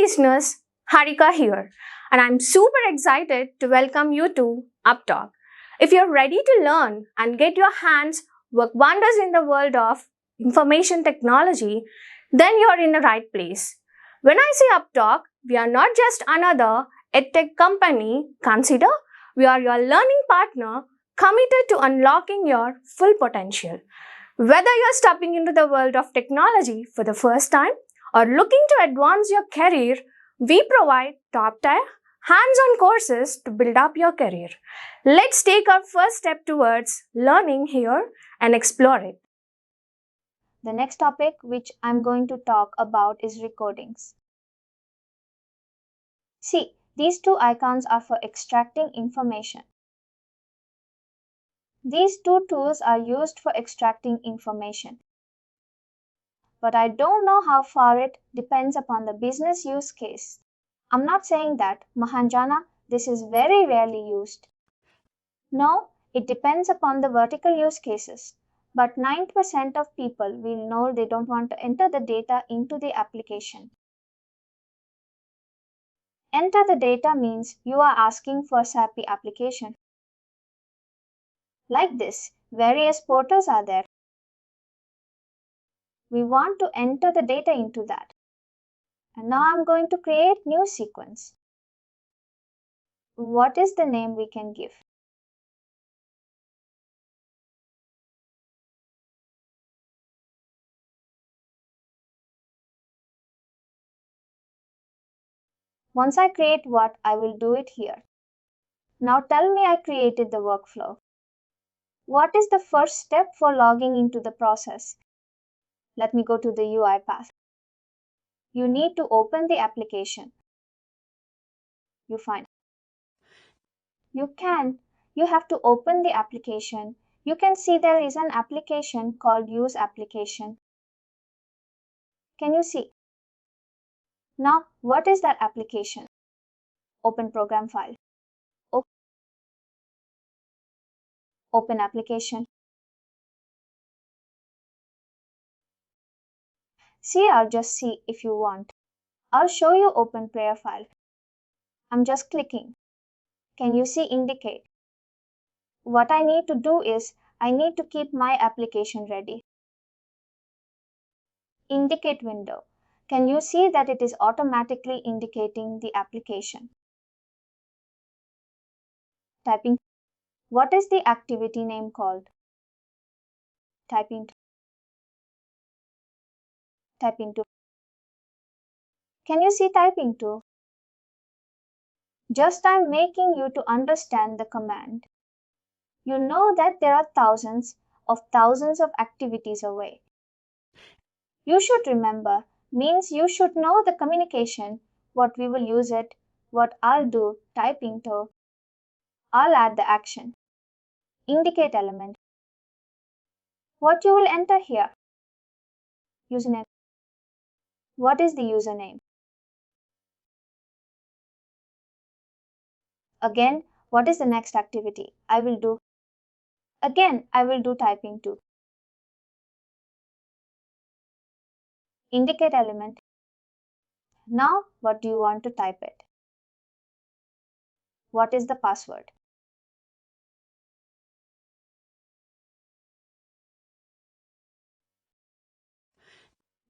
listeners, Harika here, and I'm super excited to welcome you to Upptalk. If you're ready to learn and get your hands work wonders in the world of information technology, then you're in the right place. When I say Upptalk, we are not just another edtech company. Consider we are your learning partner committed to unlocking your full potential. Whether you're stepping into the world of technology for the first time or looking to advance your career, we provide top-tier, hands-on courses to build up your career. Let's take our first step towards learning here and explore it. The next topic which I'm going to talk about is recordings. See, these two icons are for extracting information. These two tools are used for extracting information. But I don't know how far it depends upon the business use case. I'm not saying that, Mahanjana, this is very rarely used. No, it depends upon the vertical use cases. But 90% of people will know they don't want to enter the data into the application. Enter the data means you are asking for SAP application. Like this, various portals are there. We want to enter the data into that. And now I'm going to create new sequence. What is the name we can give? Once I create what, I will do it here. Now tell me I created the workflow. What is the first step for logging into the process? Let me go to the UiPath. You need to open the application. You find. You have to open the application. You can see there is an application called Use Application. Can you see? Now, what is that application? Open program file. Open application. See, I'll just see if you want. I'll show you open prayer file. I'm just clicking. Can you see indicate? What I need to do is I need to keep my application ready. Indicate window. Can you see that it is automatically indicating the application? Typing. What is the activity name called? Typing. Typing to. Can you see typing to? Just I'm making you to understand the command. You know that there are thousands of activities away. You should remember means you should know the communication, what we will use it, what I'll do, typing to. I'll add the action. Indicate element. What you will enter here? Username. What is the username? Again, what is the next activity? I will do. Again, I will do typing to. Indicate element. Now, what do you want to type it? What is the password?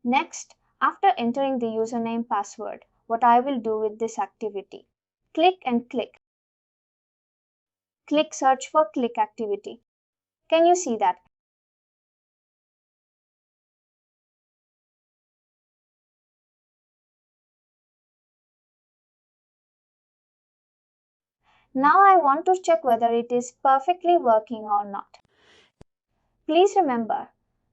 Next, after entering the username password, what I will do with this activity? Click and click. Click search for click activity. Can you see that? Now I want to check whether it is perfectly working or not. Please remember,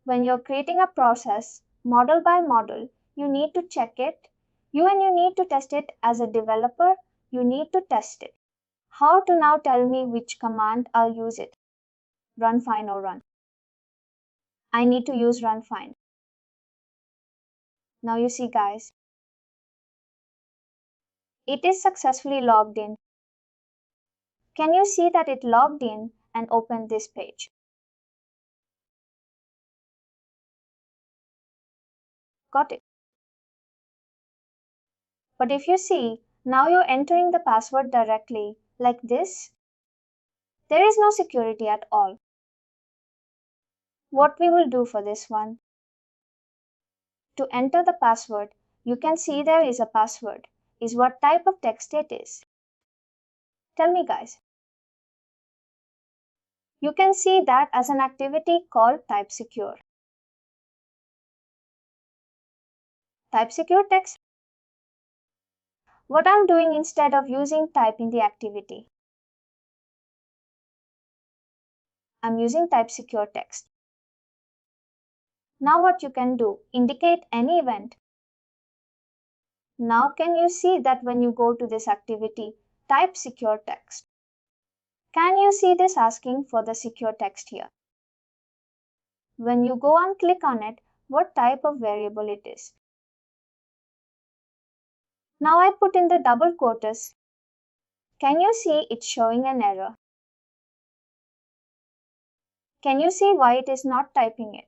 when you're creating a process, model by model, you need to check it. You need to test it as a developer. You need to test it. How to now tell me which command I'll use it? Run fine or run. I need to use run fine. Now you see guys, it is successfully logged in. Can you see that it logged in and opened this page? Got it. But if you see, now you're entering the password directly, like this. There is no security at all. What we will do for this one? To enter the password, you can see there is a password. Is what type of text it is? Tell me, guys. You can see that as an activity called type secure. Type secure text. What I'm doing instead of using type in the activity, I'm using type secure text. Now what you can do, indicate any event. Now can you see that when you go to this activity, type secure text. Can you see this asking for the secure text here? When you go and click on it, what type of variable it is? Now I put in the double quotes. Can you see it's showing an error? Can you see why it is not typing it?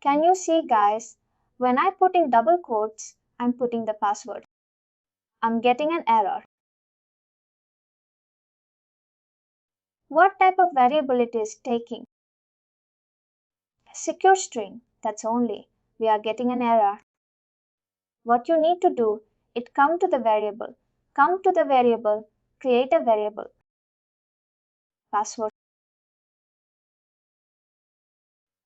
Can you see, guys? When I put in double quotes, I'm putting the password. I'm getting an error. What type of variable it is taking? Secure string, that's only. We are getting an error. What you need to do, it come to the variable. Come to the variable, create a variable. Password.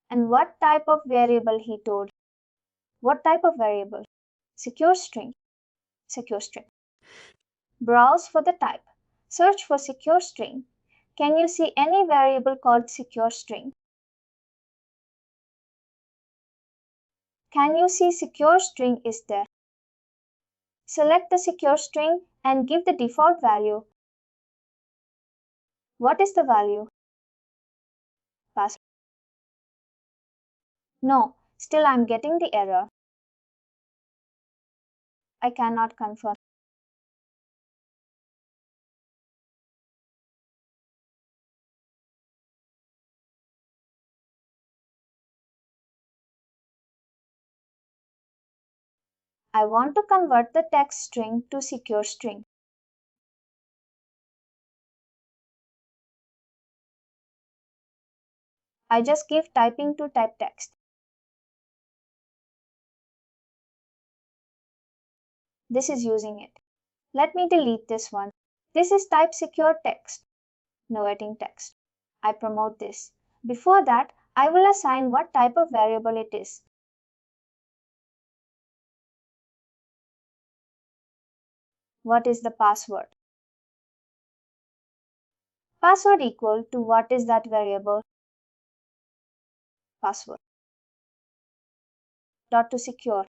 And what type of variable he told? What type of variable? Secure string. Secure string. Browse for the type. Search for secure string. Can you see any variable called secure string? Can you see secure string is there? Select the secure string and give the default value. What is the value? Password. No, still I'm getting the error. I cannot confirm. I want to convert the text string to secure string. I just give typing to type text. This is using it. Let me delete this one. This is type secure text. No editing text. I promote this. Before that, I will assign what type of variable it is. What is the password? Password equal to what is that variable? Password. Dot to secure.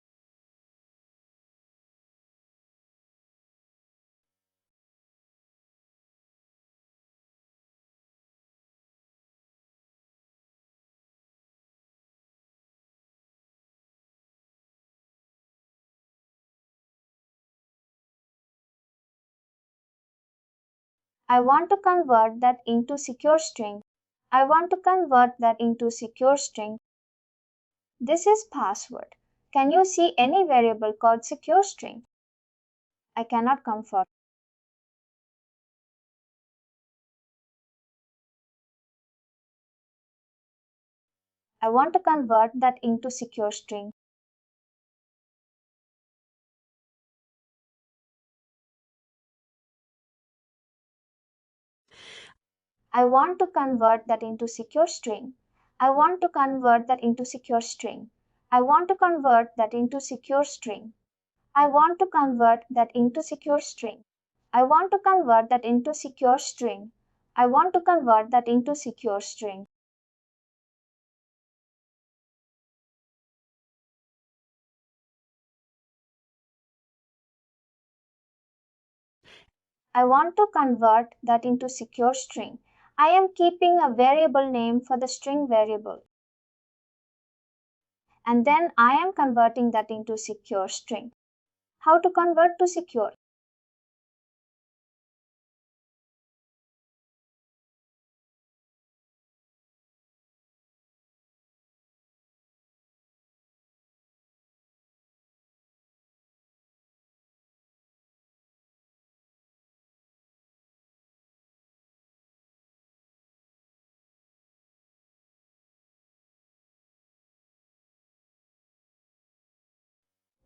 I want to convert that into secure string. I want to convert that into secure string. This is password. Can you see any variable called secure string? I cannot confirm. I want to convert that into secure string. I want to convert that into secure string. I want to convert that into secure string. I want to convert that into secure string. I want to convert that into secure string. I want to convert that into secure string. I want to convert that into secure string. I want to convert that into secure string. I am keeping a variable name for the string variable. And then I am converting that into secure string. How to convert to secure?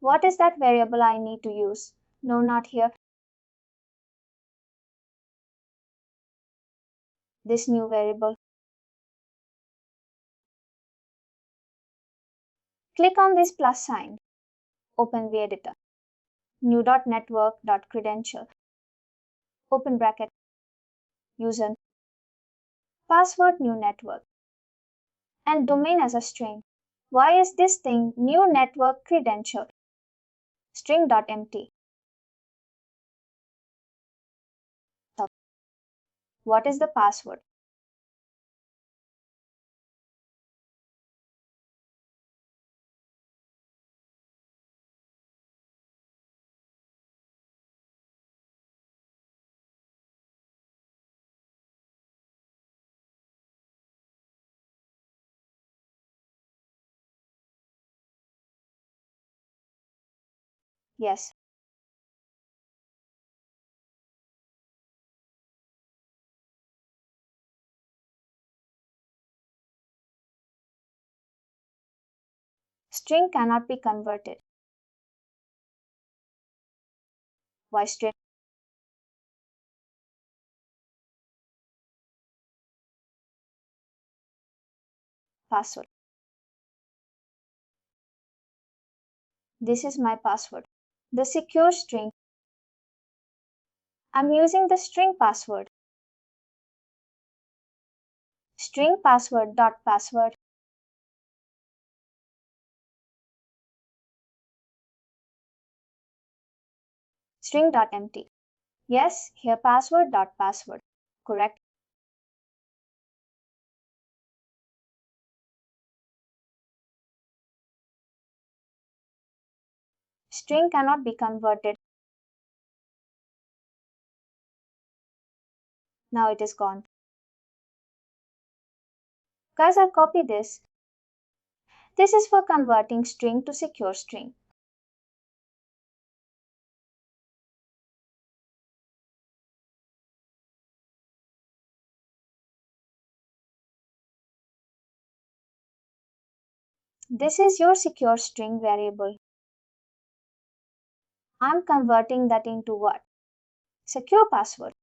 What is that variable I need to use? No, not here. This new variable. Click on this plus sign. Open the editor. New.network.credential. Open bracket. User. Password new network. And domain as a string. Why is this thing new network credential? String.empty. What is the password? Yes. String cannot be converted. Why string? Password. This is my password. The secure string. I'm using the string password. String password dot password. String dot empty. Yes, here password dot password. Correct. String cannot be converted. Now it is gone. Guys, I'll copy this. This is for converting string to secure string. This is your secure string variable. I'm converting that into what? Secure password.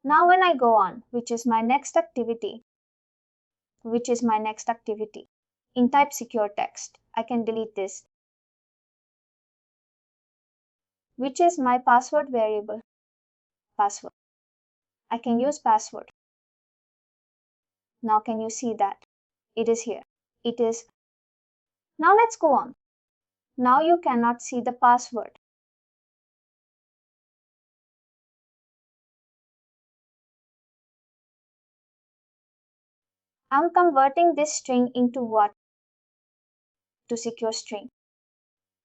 Now when I go on, which is my next activity, in type secure text, I can delete this, which is my password variable, password. I can use password. Now can you see that? It is here. It is. Now let's go on. Now you cannot see the password. I'm converting this string into what? To secure string.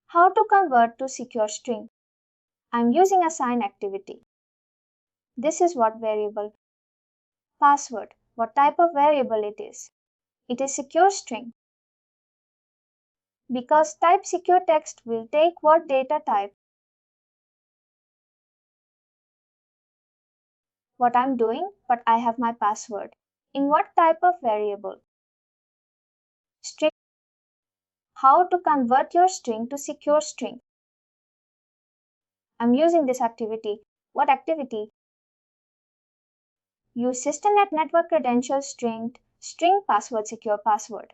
How to convert to secure string? I'm using assign activity. This is what variable? Password. What type of variable it is? It is secure string. Because type secure text will take what data type? What I'm doing, but I have my password. In what type of variable? String. How to convert your string to secure string? I'm using this activity. What activity? Use systemnet network credential string password secure password.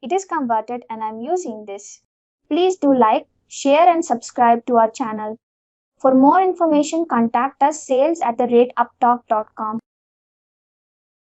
It is converted and I'm using this. Please do like, share and subscribe to our channel. For more information, contact us sales@uptalk.com.